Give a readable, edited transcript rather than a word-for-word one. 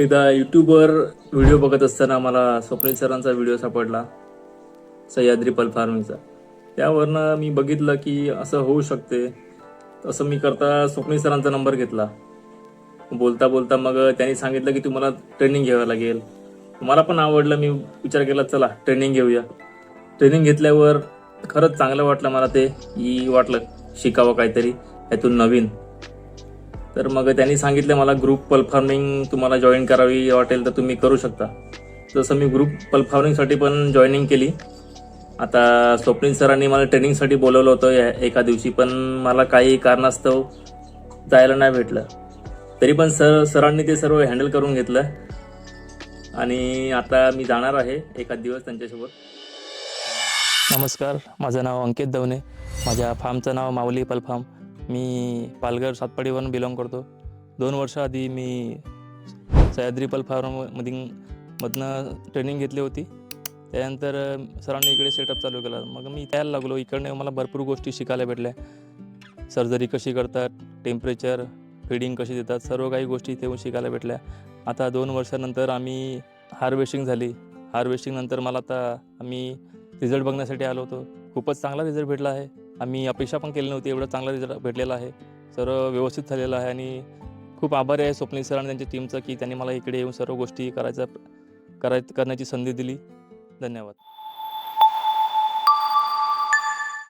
एकदा यूट्यूबवर व्हिडिओ बघत असताना मला स्वप्नील सरांचा व्हिडिओ सापडला, सह्याद्री पल फार्मिंगचा. त्यावरनं मी बघितलं की असं होऊ शकते. असं मी करता स्वप्नील सरांचा नंबर घेतला. बोलता बोलता मग त्यांनी सांगितलं की तुम्हाला ट्रेनिंग घ्यावं लागेल. मला पण आवडलं. मी विचार केला, चला ट्रेनिंग घेऊया. ट्रेनिंग घेतल्यावर खरंच चांगलं वाटलं मला. ते की वाटलं शिकावं काहीतरी यातून नवीन. तर मग त्यांनी सांगितलं मला ग्रुप पल फार्मिंग तुम्हाला जॉईन करावी वाटेल तर तुम्ही करू शकता. तसं मी ग्रुप पल फार्मिंगसाठी पण जॉईनिंग केली. आता स्वप्नील सरांनी मला ट्रेनिंगसाठी बोलवलं होतं एका दिवशी, पण मला काही कारणास्तव जायला नाही भेटलं. तरी पण सरांनी ते सर्व हँडल करून घेतलं आणि आता मी जाणार आहे एखाद दिवस त्यांच्यासोबत. नमस्कार, माझं नाव अंकित दवणे. माझ्या फार्मचं नाव माऊली पल फार्म. मी पालघर सातपाडीवरून बिलॉंग करतो. 2 वर्ष आधी मी सह्याद्री पल फार्ममधनं ट्रेनिंग घेतली होती. त्यानंतर सरांनी इकडे सेटअप चालू केला. मग मी त्याला लागलो. इकडनं मला भरपूर गोष्टी शिकायला भेटल्या. सर्जरी कशी करतात, टेम्परेचर, फीडिंग कशी देतात, सर्व काही गोष्टी इथे शिकायला भेटल्या. आता 2 वर्षानंतर आम्ही हार्वेस्टिंग झाली. हार्वेस्टिंगनंतर मला आता आम्ही रिझल्ट बघण्यासाठी आलो होतो. खूपच चांगला रिझल्ट भेटला आहे. आम्ही अपेक्षा पण केली नव्हती एवढा चांगला रिझल्ट भेटलेला आहे. सर्व व्यवस्थित झालेलं आहे आणि खूप आभारी आहे स्वप्नील सर आणि त्यांच्या टीमचं की त्यांनी मला इकडे येऊन सर्व गोष्टी करण्याची संधी दिली. धन्यवाद.